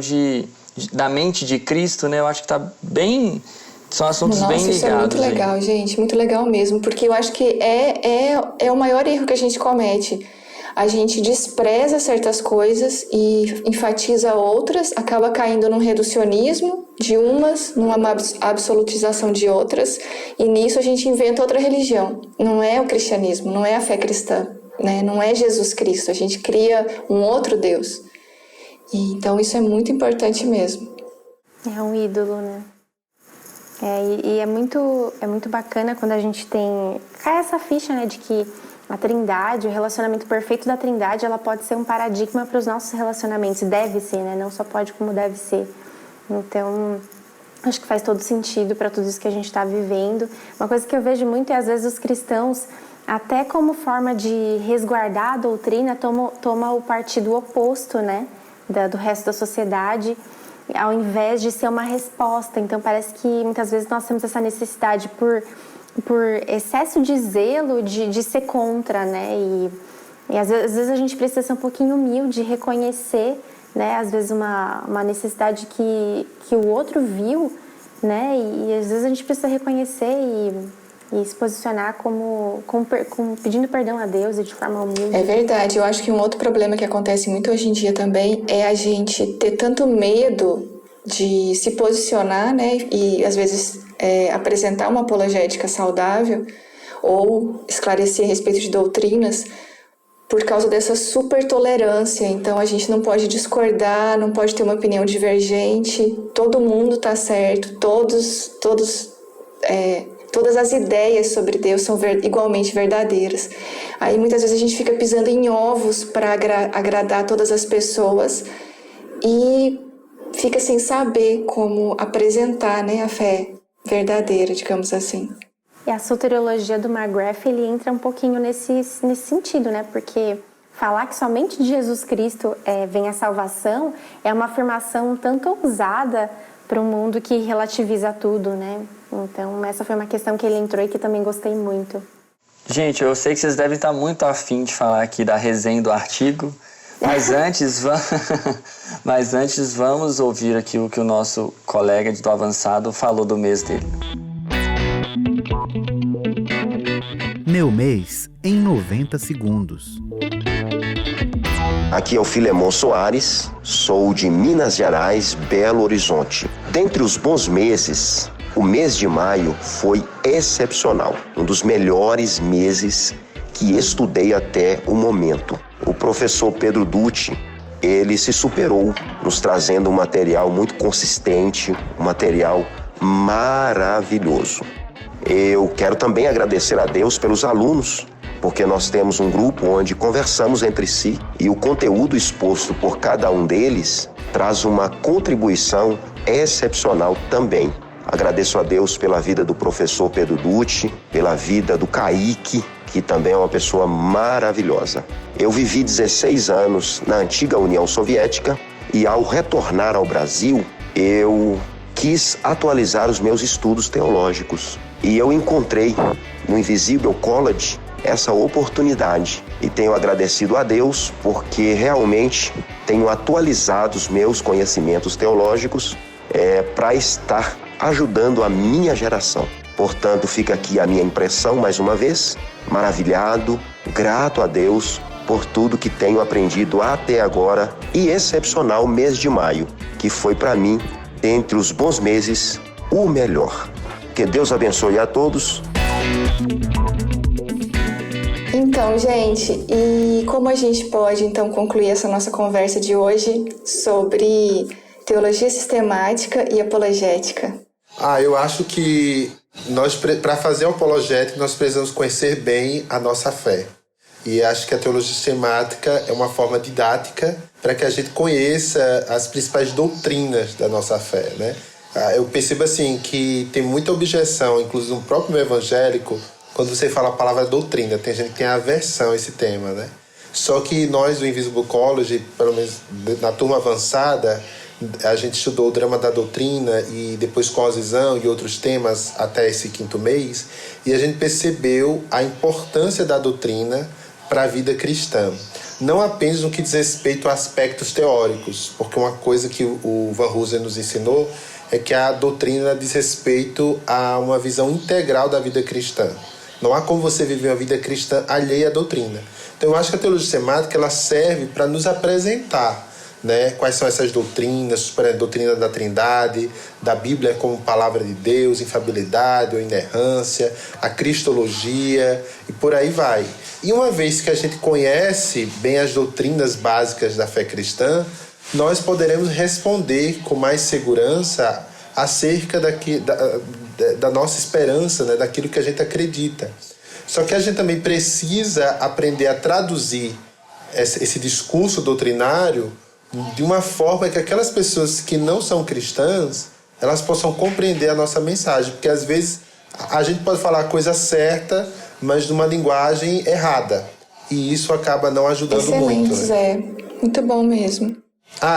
da mente de Cristo, né? Eu acho que está bem... São assuntos bem ligados. Isso é muito legal, aí. Gente, muito legal mesmo, porque eu acho que é o maior erro que a gente comete. A gente despreza certas coisas e enfatiza outras, acaba caindo num reducionismo de umas, numa absolutização de outras, e nisso a gente inventa outra religião. Não é o cristianismo, não é a fé cristã, né? Não é Jesus Cristo, a gente cria um outro Deus. E, então isso é muito importante mesmo. É um ídolo, né? E é muito bacana quando a gente cai essa ficha, né, de que a Trindade, o relacionamento perfeito da Trindade, ela pode ser um paradigma para os nossos relacionamentos. Deve ser, né? Não só pode, como deve ser. Então, acho que faz todo sentido para tudo isso que a gente está vivendo. Uma coisa que eu vejo muito é, às vezes, os cristãos, até como forma de resguardar a doutrina, toma o partido oposto, né? Do resto da sociedade, ao invés de ser uma resposta. Então, parece que muitas vezes nós temos essa necessidade por excesso de zelo de ser contra, né? E às vezes a gente precisa ser um pouquinho humilde, reconhecer, né? Às vezes uma necessidade que o outro viu, né? E às vezes a gente precisa reconhecer e se posicionar como pedindo perdão a Deus e de forma humilde. É verdade. Eu acho que um outro problema que acontece muito hoje em dia também é a gente ter tanto medo de se posicionar, né? E às vezes apresentar uma apologética saudável ou esclarecer a respeito de doutrinas por causa dessa super tolerância. Então a gente não pode discordar, não pode ter uma opinião divergente, todo mundo está certo, todas as ideias sobre Deus são igualmente verdadeiras. Aí muitas vezes a gente fica pisando em ovos para agradar todas as pessoas e fica sem saber como apresentar, né, a fé verdadeira, digamos assim. E a soteriologia do McGrath, ele entra um pouquinho nesse sentido, né? Porque falar que somente de Jesus Cristo vem a salvação é uma afirmação um tanto ousada para um mundo que relativiza tudo, né? Então, essa foi uma questão que ele entrou e que também gostei muito. Gente, eu sei que vocês devem estar muito afim de falar aqui da resenha do artigo, mas antes vamos ouvir aqui o que o nosso colega do Avançado falou do mês dele. Meu mês em 90 segundos. Aqui é o Filemon Soares, sou de Minas Gerais, Belo Horizonte. Dentre os bons meses, o mês de maio foi excepcional, um dos melhores meses que estudei até o momento. O professor Pedro Dutti, ele se superou, nos trazendo um material muito consistente, um material maravilhoso. Eu quero também agradecer a Deus pelos alunos, porque nós temos um grupo onde conversamos entre si e o conteúdo exposto por cada um deles traz uma contribuição excepcional também. Agradeço a Deus pela vida do professor Pedro Dutti, pela vida do Kaique, que também é uma pessoa maravilhosa. Eu vivi 16 anos na antiga União Soviética e ao retornar ao Brasil, eu quis atualizar os meus estudos teológicos. E eu encontrei no Invisible College essa oportunidade e tenho agradecido a Deus porque realmente tenho atualizado os meus conhecimentos teológicos para estar ajudando a minha geração. Portanto, fica aqui a minha impressão mais uma vez, maravilhado, grato a Deus por tudo que tenho aprendido até agora e excepcional mês de maio, que foi para mim, entre os bons meses, o melhor. Que Deus abençoe a todos. Então, gente, e como a gente pode, então, concluir essa nossa conversa de hoje sobre teologia sistemática e apologética? Eu acho que para fazer apologética, nós precisamos conhecer bem a nossa fé. E acho que a teologia sistemática é uma forma didática para que a gente conheça as principais doutrinas da nossa fé, né? Eu percebo assim que tem muita objeção, inclusive no próprio meio evangélico, quando você fala a palavra doutrina. Tem gente que tem aversão a esse tema, né? Só que nós do Invisible College, pelo menos na turma avançada, a gente estudou o drama da doutrina e depois cosvisão e outros temas até esse 5º mês, e a gente percebeu a importância da doutrina para a vida cristã. Não apenas no que diz respeito a aspectos teóricos, porque uma coisa que o Van Hoosen nos ensinou é que a doutrina diz respeito a uma visão integral da vida cristã. Não há como você viver uma vida cristã alheia à doutrina. Então eu acho que a teologia sistemática ela serve para nos apresentar, né, quais são essas doutrinas, a doutrina da Trindade, da Bíblia como palavra de Deus, infabilidade ou inerrância, a cristologia e por aí vai. E uma vez que a gente conhece bem as doutrinas básicas da fé cristã, nós poderemos responder com mais segurança acerca da nossa esperança, né, daquilo que a gente acredita. Só que a gente também precisa aprender a traduzir esse discurso doutrinário de uma forma que aquelas pessoas que não são cristãs, elas possam compreender a nossa mensagem. Porque às vezes a gente pode falar a coisa certa, mas numa linguagem errada. E isso acaba não ajudando muito. Excelente, Zé. Muito bom mesmo.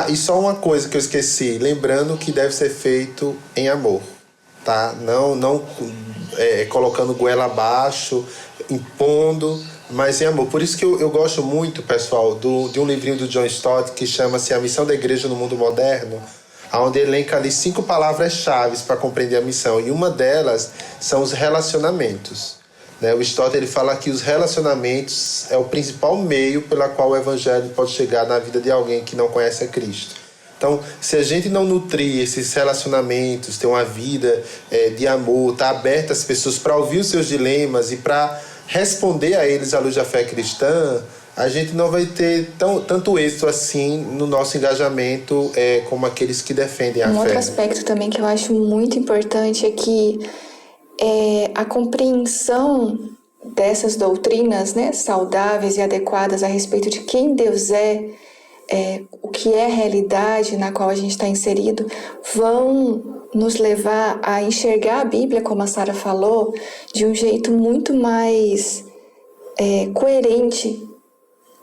E só uma coisa que eu esqueci. Lembrando que deve ser feito em amor, tá? Não colocando goela abaixo, impondo, mas em amor. Por isso que eu gosto muito, pessoal, de um livrinho do John Stott que chama-se A Missão da Igreja no Mundo Moderno, onde ele elenca ali 5 palavras-chave para compreender a missão. E uma delas são os relacionamentos. O Stott ele fala que os relacionamentos é o principal meio pela qual o evangelho pode chegar na vida de alguém que não conhece a Cristo. Então, se a gente não nutrir esses relacionamentos, ter uma vida de amor, estar aberto às pessoas para ouvir os seus dilemas e para responder a eles à luz da fé cristã, a gente não vai ter tanto êxito assim no nosso engajamento como aqueles que defendem a fé. Um outro aspecto também que eu acho muito importante é que a compreensão dessas doutrinas, né, saudáveis e adequadas a respeito de quem Deus o que é a realidade na qual a gente está inserido, vão nos levar a enxergar a Bíblia, como a Sara falou, de um jeito muito mais coerente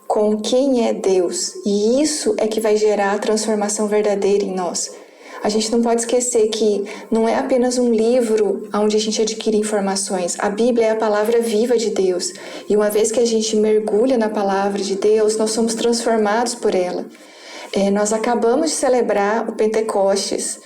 com quem é Deus. E isso é que vai gerar a transformação verdadeira em nós. A gente não pode esquecer que não é apenas um livro onde a gente adquire informações. A Bíblia é a palavra viva de Deus. E uma vez que a gente mergulha na palavra de Deus, nós somos transformados por ela. Nós acabamos de celebrar o Pentecostes.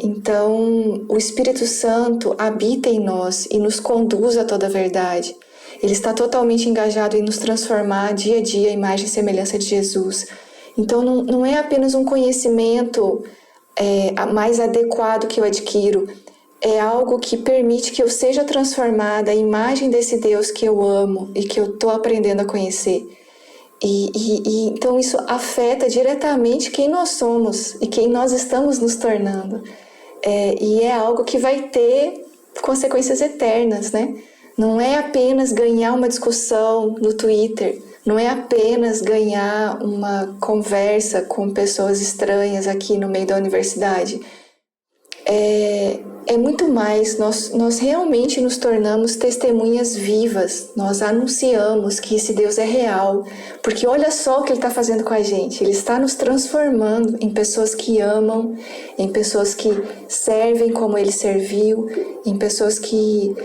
Então, o Espírito Santo habita em nós e nos conduz a toda a verdade. Ele está totalmente engajado em nos transformar dia a dia à imagem e semelhança de Jesus. Então, não é apenas um conhecimento mais adequado que eu adquiro, é algo que permite que eu seja transformada à imagem desse Deus que eu amo e que eu estou aprendendo a conhecer. Então isso afeta diretamente quem nós somos e quem nós estamos nos tornando. E é algo que vai ter consequências eternas, né? Não é apenas ganhar uma discussão no Twitter, não é apenas ganhar uma conversa com pessoas estranhas aqui no meio da universidade. É muito mais, nós realmente nos tornamos testemunhas vivas, nós anunciamos que esse Deus é real, porque olha só o que Ele está fazendo com a gente, Ele está nos transformando em pessoas que amam, em pessoas que servem como Ele serviu, em pessoas que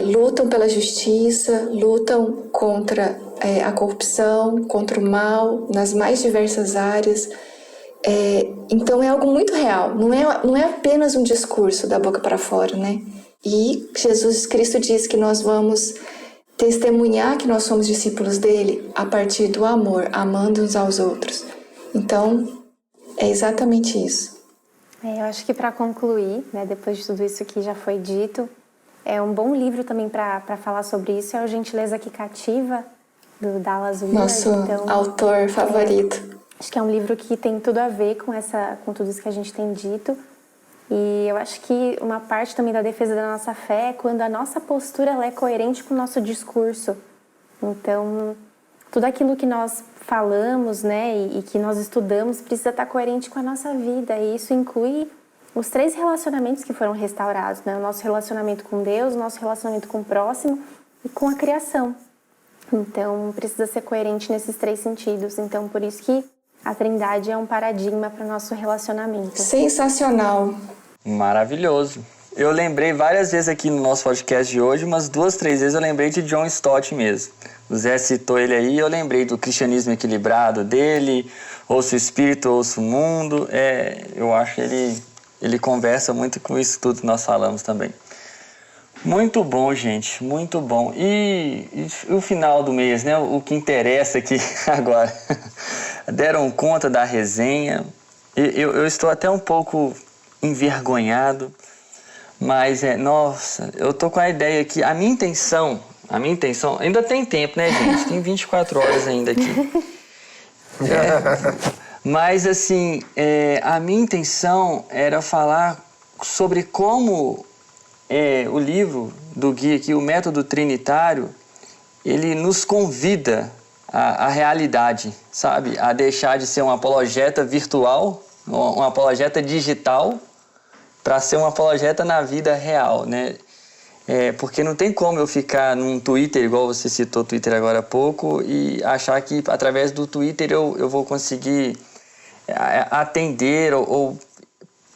lutam pela justiça, lutam contra a corrupção, contra o mal, nas mais diversas áreas. Então é algo muito real, não é apenas um discurso da boca para fora, né? E Jesus Cristo diz que nós vamos testemunhar que nós somos discípulos dele a partir do amor, amando uns aos outros. Então, é exatamente isso. Eu acho que para concluir, né, depois de tudo isso que já foi dito, um bom livro também para falar sobre isso é o Gentileza que Cativa, do Dallas Willard. Nosso autor favorito. Acho que é um livro que tem tudo a ver com tudo isso que a gente tem dito. E eu acho que uma parte também da defesa da nossa fé é quando a nossa postura ela é coerente com o nosso discurso. Então, tudo aquilo que nós falamos, né, e que nós estudamos precisa estar coerente com a nossa vida. E isso inclui os 3 relacionamentos que foram restaurados, né? O nosso relacionamento com Deus, o nosso relacionamento com o próximo e com a criação. Então, precisa ser coerente nesses 3 sentidos. Então, por isso que a Trindade é um paradigma para o nosso relacionamento. Sensacional. Maravilhoso. Eu lembrei várias vezes aqui no nosso podcast de hoje, umas 2, 3 vezes eu lembrei de John Stott mesmo. O Zé citou ele aí, eu lembrei do cristianismo equilibrado dele, ouço o espírito, ouço o mundo. Eu acho que ele conversa muito com isso tudo que nós falamos também. Muito bom, gente, muito bom. E o final do mês, né? O que interessa aqui agora. Deram conta da resenha. Eu estou até um pouco envergonhado, mas nossa, eu tô com a ideia que a minha intenção, ainda tem tempo, né, gente? Tem 24 horas ainda aqui. Mas assim, a minha intenção era falar sobre como o livro do Gui aqui, o método trinitário, ele nos convida à realidade, sabe? A deixar de ser um apologeta virtual, um apologeta digital, para ser um apologeta na vida real, né? Porque não tem como eu ficar num Twitter, igual você citou o Twitter agora há pouco, e achar que através do Twitter eu vou conseguir atender ou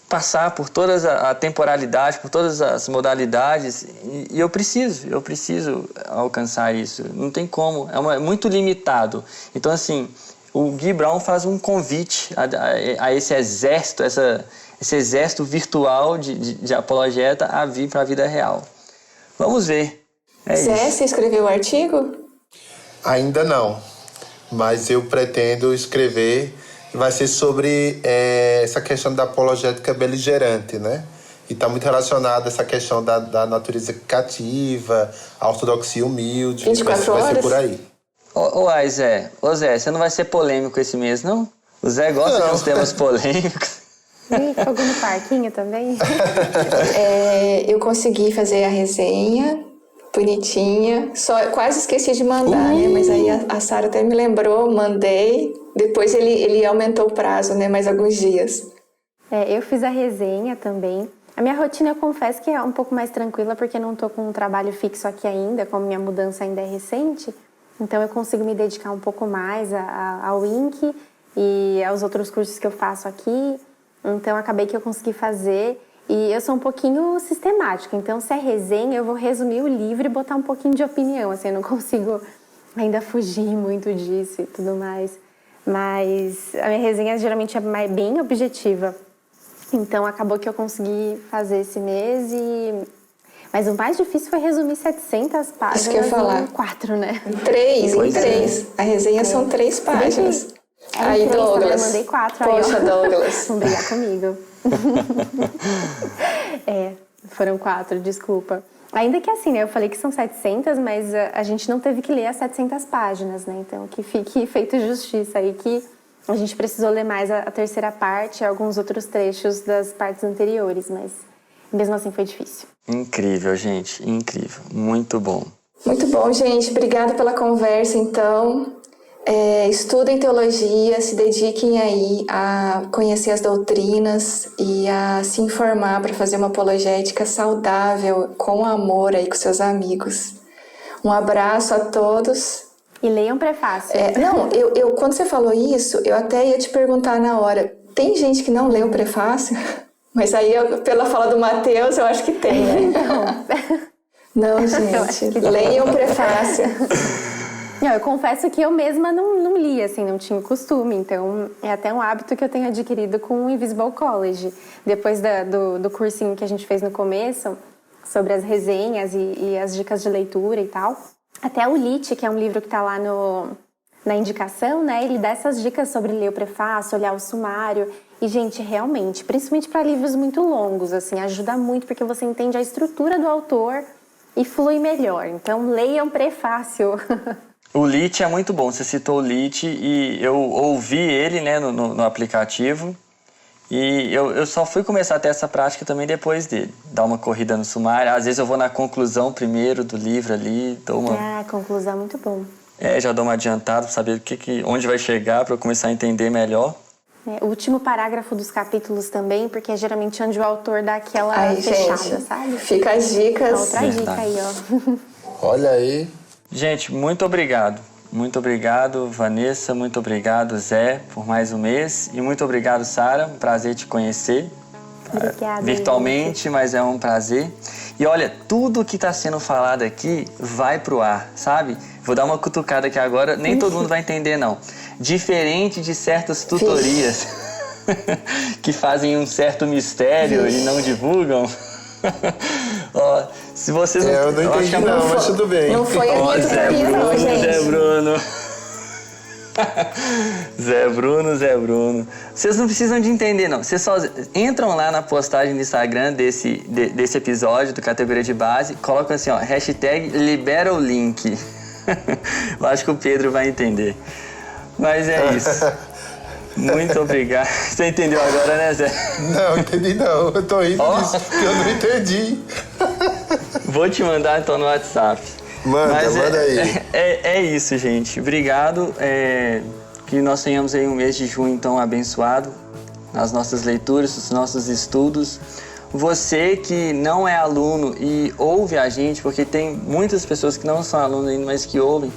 passar por toda a temporalidade, por todas as modalidades, e eu preciso alcançar isso. Não tem como, é muito limitado. Então, assim, o Gui Brown faz um convite a esse exército, esse exército virtual de apologeta a vir para a vida real. Vamos ver. Zé, você escreveu o artigo? Ainda não, mas eu pretendo escrever. Vai ser sobre essa questão da apologética beligerante, né? E está muito relacionado a essa questão da natureza cativa, a ortodoxia humilde. 24 horas? Vai ser por aí. Zé, você não vai ser polêmico esse mês, não? O Zé gosta de uns temas polêmicos. Fogo no parquinho também. Eu consegui fazer a resenha bonitinha. Quase esqueci de mandar, né? Mas aí a Sara até me lembrou, mandei. Depois ele aumentou o prazo, né? Mais alguns dias. Eu fiz a resenha também. A minha rotina, eu confesso que é um pouco mais tranquila, porque não tô com um trabalho fixo aqui ainda, como minha mudança ainda é recente. Então eu consigo me dedicar um pouco mais ao INC e aos outros cursos que eu faço aqui. Então acabei que eu consegui fazer. E eu sou um pouquinho sistemática, então se é resenha, eu vou resumir o livro e botar um pouquinho de opinião, assim, eu não consigo ainda fugir muito disso e tudo mais. Mas a minha resenha geralmente é bem objetiva, então acabou que eu consegui fazer esse mês Mas o mais difícil foi resumir 700 páginas. Isso que eu ia falar. Em 4, né? Em 3. A resenha são 3 páginas. Aí, Douglas. Eu mandei 4. Poxa, Douglas. Vão brigar comigo. Foram 4, desculpa. Ainda que assim, né, eu falei que são 700, mas a gente não teve que ler as 700 páginas, né? Então, que fique feito justiça aí, que a gente precisou ler mais a terceira parte e alguns outros trechos das partes anteriores, mas mesmo assim foi difícil. Incrível, gente, incrível. Muito bom. Muito bom, gente. Obrigada pela conversa, então. Estudem teologia, se dediquem aí a conhecer as doutrinas e a se informar para fazer uma apologética saudável, com amor aí com seus amigos. Um abraço a todos. E leiam prefácio. Eu quando você falou isso, eu até ia te perguntar na hora, tem gente que não lê o prefácio? Mas aí, pela fala do Mateus, eu acho que tem, né? Não, gente, leiam o prefácio. Não, eu confesso que eu mesma não li, assim, não tinha o costume. Então, é até um hábito que eu tenho adquirido com o Invisible College. Depois do cursinho que a gente fez no começo, sobre as resenhas e as dicas de leitura e tal. Até o Lit, que é um livro que está lá na indicação, né? Ele dá essas dicas sobre ler o prefácio, olhar o sumário. E, gente, realmente, principalmente para livros muito longos, assim, ajuda muito, porque você entende a estrutura do autor e flui melhor. Então, leiam prefácio. O Lit é muito bom, você citou o Lit e eu ouvi ele, né, no aplicativo, e eu só fui começar a ter essa prática também depois dele, dar uma corrida no sumário. Às vezes eu vou na conclusão primeiro do livro ali, dou uma... A conclusão é muito bom. Já dou uma adiantada para saber onde vai chegar, para eu começar a entender melhor. O último parágrafo dos capítulos também, porque é geralmente onde o autor dá aquela fechada, gente, sabe? Fica as dicas. Outra dica aí, ó. Olha aí. Gente, muito obrigado. Muito obrigado, Vanessa. Muito obrigado, Zé, por mais um mês. E muito obrigado, Sara. Um prazer te conhecer. Obrigada. Virtualmente, mas é um prazer. E olha, tudo que está sendo falado aqui vai pro ar, sabe? Vou dar uma cutucada aqui agora. Nem todo mundo vai entender, não. Diferente de certas tutorias que fazem um certo mistério e não divulgam. Ó, se vocês eu não entendi não, mas tudo bem. Não foi a minha tutoria não, gente. Zé Bruno. Vocês não precisam de entender, não. Vocês só entram lá na postagem do Instagram desse episódio do Categoria de Base, colocam assim, ó, #libera o link. Eu acho que o Pedro vai entender. Mas é isso. Muito obrigado. Você entendeu agora, né, Zé? Não, entendi não. Eu tô rindo disso, porque eu não entendi. Vou te mandar então no WhatsApp. Manda aí. É isso, gente. Obrigado. Que nós tenhamos aí um mês de junho então abençoado nas nossas leituras, nos nossos estudos. Você que não é aluno e ouve a gente, porque tem muitas pessoas que não são alunos ainda, mas que ouvem,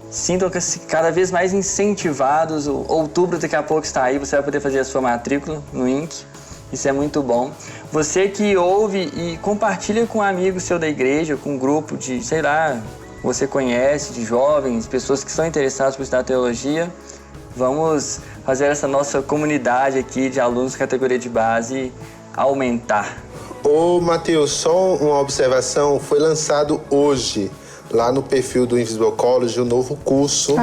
sintam-se cada vez mais incentivados. O outubro daqui a pouco está aí, você vai poder fazer a sua matrícula no INC. Isso é muito bom. Você que ouve e compartilha com um amigo seu da igreja, com um grupo de, sei lá, você conhece, de jovens, pessoas que são interessadas por estudar teologia. Vamos fazer essa nossa comunidade aqui de alunos categoria de base aumentar. Ô, Matheus, só uma observação. Foi lançado hoje, lá no perfil do Invisible College, um novo curso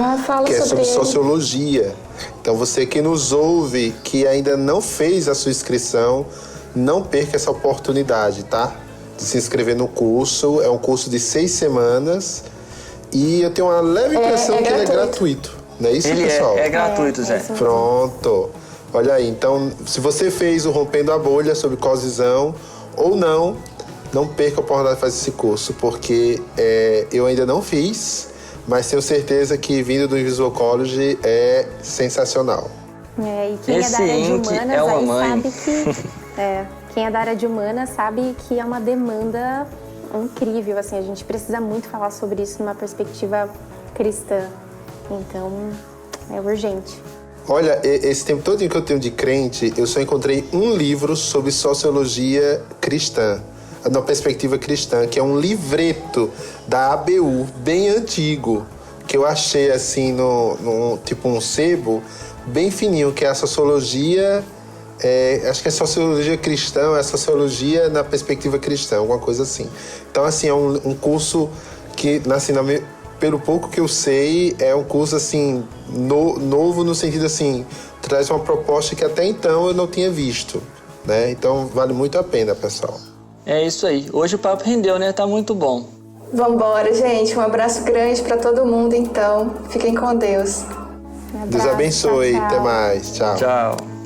que é sobre sociologia. Então, você que nos ouve, que ainda não fez a sua inscrição, não perca essa oportunidade, tá? De se inscrever no curso. É um curso de 6 semanas e eu tenho uma leve impressão que ele é gratuito. Não é isso, ele pessoal? É gratuito, Zé. Pronto. Olha aí, então, se você fez o Rompendo a Bolha sobre Cosvisão ou não perca a oportunidade de fazer esse curso, porque eu ainda não fiz, mas tenho certeza que vindo do Invisible College é sensacional. E quem Esse é da área de INC humanas é uma aí mãe. sabe que... quem é da área de humanas sabe que é uma demanda incrível, assim, a gente precisa muito falar sobre isso numa perspectiva cristã. Então, é urgente. Olha, esse tempo todo que eu tenho de crente, eu só encontrei um livro sobre sociologia cristã, na perspectiva cristã, que é um livreto da ABU, bem antigo, que eu achei assim, tipo um sebo, bem fininho, que é a sociologia, acho que é sociologia cristã, é sociologia na perspectiva cristã, alguma coisa assim. Então, assim, é um curso que, assim, pelo pouco que eu sei, é um curso, assim, novo no sentido, assim, traz uma proposta que até então eu não tinha visto, né? Então, vale muito a pena, pessoal. É isso aí. Hoje o papo rendeu, né? Tá muito bom. Vambora, gente. Um abraço grande para todo mundo, então. Fiquem com Deus. Um abraço, Deus abençoe. tchau. Até mais. Tchau. Tchau.